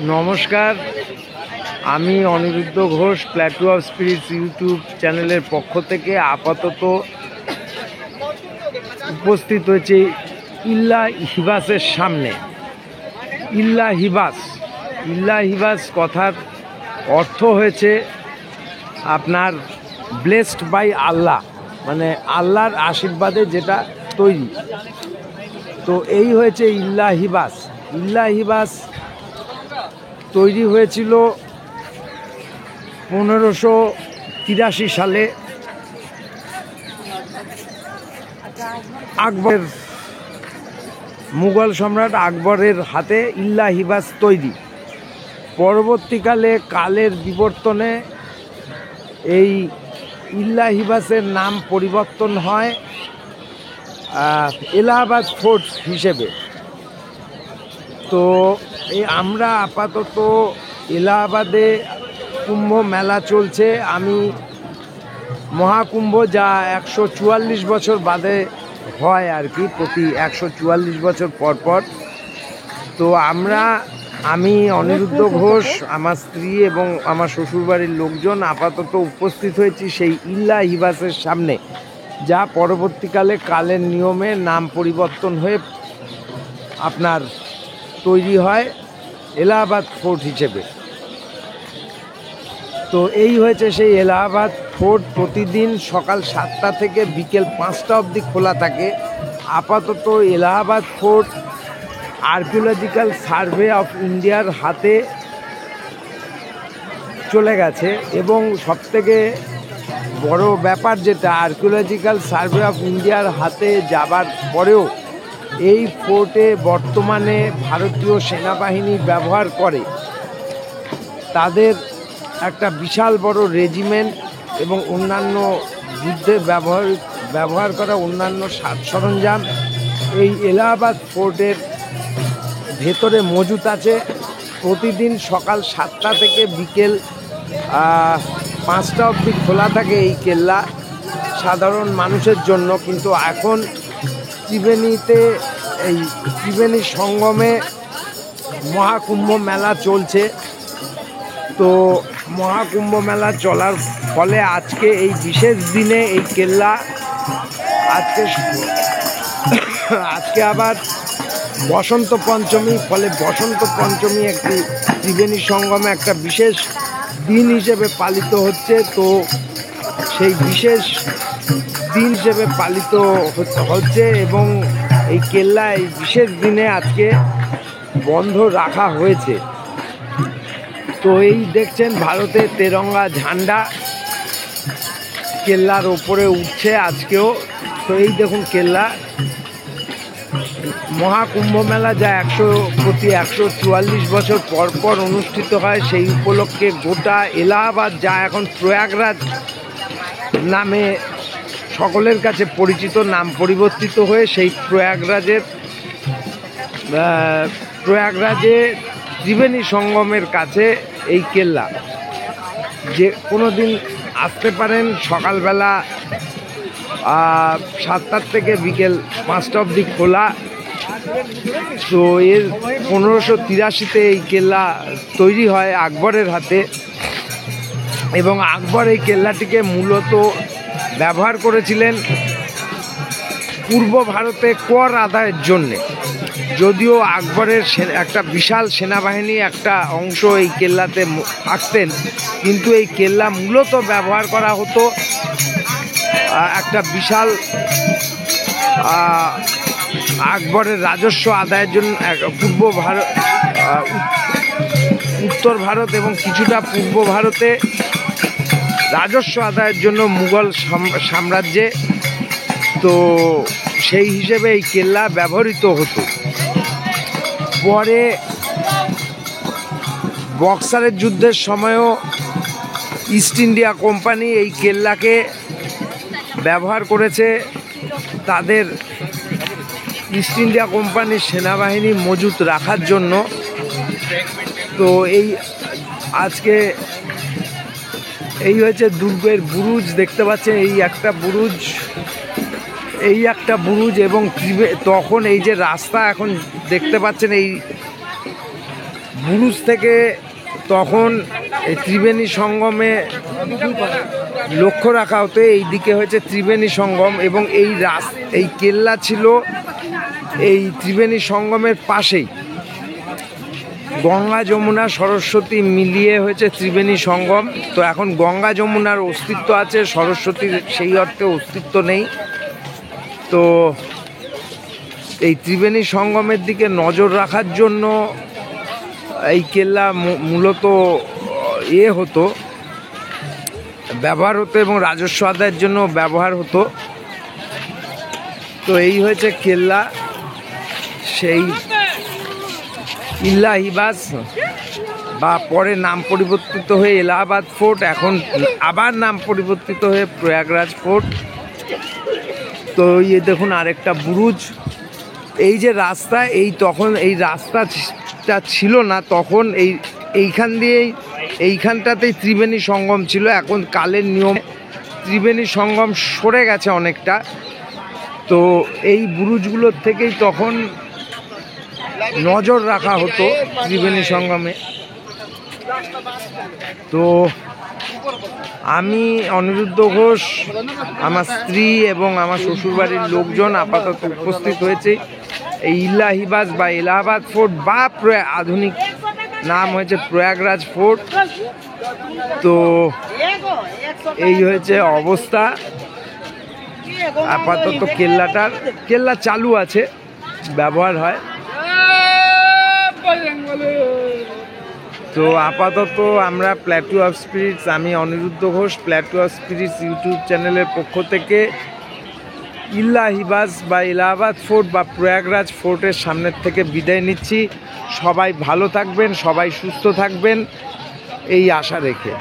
নমস্কার, আমি Aniruddha Ghosh plateau of spirits YouTube চ্যানেলের পক্ষ থেকে আপাতত উপস্থিত হয়েছে ইল্লা হিবাসের সামনে। ইল্লা হিবাস কথার অর্থ হয়েছে আপনার ব্লেসড বাই আল্লাহ, মানে আল্লাহর আশীর্বাদে যেটা তৈরি। তো এই হয়েছে ইল্লা হিবাস তৈরি হয়েছিল 1583 সালে আকবরের মুঘল সম্রাট আকবরের হাতে ইল্লা হিবাস তৈরি। পরবর্তীকালে কালের বিবর্তনে এই ইল্লা হিবাসের নাম পরিবর্তন হয় এলাহাবাদ ফোর্ট হিসেবে। তো আমরা আপাতত এলাহাবাদে কুম্ভ মেলা চলছে। আমি মহাকুম্ভ, যা 144 বছর বাদে হয় আর কি, প্রতি 144 বছর পর পর। তো আমি অনিরুদ্ধ ঘোষ, আমার স্ত্রী এবং আমার শ্বশুরবাড়ির লোকজন আপাতত উপস্থিত হয়েছি সেই ইল্লা হিবাসের সামনে, যা পরবর্তীকালে কালের নিয়মে নাম পরিবর্তন হয়ে আপনার তৈরি হয় এলাহাবাদ ফোর্ট হিসেবে। তো এই হয়েছে সেই এলাহাবাদ ফোর্ট। প্রতিদিন সকাল 7টা থেকে বিকেল 5টা অবধি খোলা থাকে। আপাতত Allahabad fort archaeological survey of ইন্ডিয়ার হাতে চলে গেছে, এবং সবথেকে বড় ব্যাপার যেটা, আর্কিওলজিক্যাল সার্ভে অফ ইন্ডিয়ার হাতে যাবার পরেও এই ফোর্টে বর্তমানে ভারতীয় সেনাবাহিনী ব্যবহার করে। তাদের একটা বিশাল বড় রেজিমেন্ট এবং অন্যান্য যুদ্ধে ব্যবহার করা অন্যান্য সাজ সরঞ্জাম এই এলাহাবাদ ফোর্টের ভেতরে মজুত আছে। প্রতিদিন সকাল 7টা থেকে বিকেল 5টা অবধি খোলা থাকে এই কেল্লা সাধারণ মানুষের জন্য। কিন্তু এখন ত্রিবেণী সঙ্গমে মহাকুম্ভ মেলা চলছে। তো মহাকুম্ভ মেলা চলার ফলে আজকে এই বিশেষ দিনে এই কেল্লা আজকে আবার বসন্ত পঞ্চমী, ফলে বসন্ত পঞ্চমী একটি ত্রিবেণী সঙ্গমে একটা বিশেষ দিন হিসেবে পালিত হচ্ছে। তো সেই বিশেষ দিন হিসেবে পালিত হচ্ছে এবং এই কেল্লা এই বিশেষ দিনে আজকে বন্ধ রাখা হয়েছে। তো এই দেখছেন ভারতের তেরঙ্গা ঝান্ডা কেল্লার ওপরে উঠছে আজকেও। তো এই দেখুন কেল্লা। মহাকুম্ভ মেলা যা প্রতি 144 বছর পর পর অনুষ্ঠিত হয়, সেই উপলক্ষে গোটা এলাহাবাদ, যা এখন প্রয়াগরাজ নামে সকলের কাছে পরিচিত, নাম পরিবর্তিত হয়ে সেই প্রয়াগরাজে ত্রিবেণী সঙ্গমের কাছে এই কেল্লা। যে কোনো দিন আসতে পারেন, সকালবেলা 7টার থেকে বিকেল 5টা অবধি খোলা। তো এর 1583-তে এই কেল্লা তৈরি হয় আকবরের হাতে, এবং আকবর এই কেল্লাটিকে মূলত ব্যবহার করেছিলেন পূর্ব ভারতে কর আদায়ের জন্যে। যদিও আকবরের একটা বিশাল সেনাবাহিনী একটা অংশ এই কেল্লাতে থাকতেন, কিন্তু এই কেল্লা মূলত ব্যবহার করা হতো একটা বিশাল আকবরের রাজস্ব আদায়ের জন্য। উত্তর ভারত এবং কিছুটা পূর্ব ভারতে রাজস্ব আদায়ের জন্য মুঘল সাম্রাজ্যে। তো সেই হিসেবে এই কেল্লা ব্যবহৃত হতো। পরে বক্সারের যুদ্ধের সময়ও ইস্ট ইন্ডিয়া কোম্পানি এই কেল্লাকে ব্যবহার করেছে তাদের ইস্ট ইন্ডিয়া কোম্পানির সেনাবাহিনী মজুত রাখার জন্য। তো আজকে এই হয়েছে দুর্গের বুরুজ, দেখতে পাচ্ছেন এই একটা বুরুজ এবং তখন এই যে রাস্তা এখন দেখতে পাচ্ছেন, এই বুরুজ থেকে তখন এই ত্রিবেণী সঙ্গমে লক্ষ্য রাখা হতো। এই দিকে হয়েছে ত্রিবেণী সঙ্গম এবং এই কেল্লা ছিল এই ত্রিবেণী সঙ্গমের পাশেই। গঙ্গা যমুনা সরস্বতী মিলিয়ে হয়েছে ত্রিবেণী সঙ্গম। তো এখন গঙ্গা যমুনার অস্তিত্ব আছে, সরস্বতীর সেই অর্থে অস্তিত্ব নেই। তো এই ত্রিবেণী সঙ্গমের দিকে নজর রাখার জন্য এই কেল্লা মূলত হতো, ব্যবহার হতো এবং রাজস্ব আদায়ের জন্য ব্যবহার হতো। তো এই হয়েছে কেল্লা, সেই কিল্লা হিবাস বা পরে নাম পরিবর্তিত হয়ে এলাহাবাদ ফোর্ট, এখন আবার নাম পরিবর্তিত হয়ে প্রয়াগরাজ ফোর্ট। তো দেখুন আরেকটা বুরুজ। এই যে রাস্তা, তখন এই রাস্তাটা ছিল না, তখন এইখানটাতেই ত্রিবেণী সঙ্গম ছিল। এখন কালের নিয়ম ত্রিবেণী সঙ্গম সরে গেছে অনেকটা। তো এই বুরুজগুলোর থেকেই তখন নজর রাখা হতো ত্রিবেণী সঙ্গমে। তো আমি অনিরুদ্ধ ঘোষ, আমার স্ত্রী এবং আমার শ্বশুরবাড়ির লোকজন আপাতত উপস্থিত হয়েছে এই ইলাহিবাজ বা এলাহাবাদ ফোর্ট বা আধুনিক নাম হয়েছে প্রয়াগরাজ ফোর্ট। তো এই হয়েছে অবস্থা। আপাতত কেল্লা চালু আছে, ব্যবহার হয়। তো আপাতত আমরা প্ল্যাটু অফ স্পিরিটস, আমি Aniruddha Ghosh, plateau of spirits YouTube চ্যানেলের পক্ষ থেকে ইলাহিবাজ বা এলাহাবাদ ফোর্ট বা প্রয়াগরাজ ফোর্টের সামনের থেকে বিদায় নিচ্ছি। সবাই ভালো থাকবেন, সবাই সুস্থ থাকবেন এই আশা রেখে।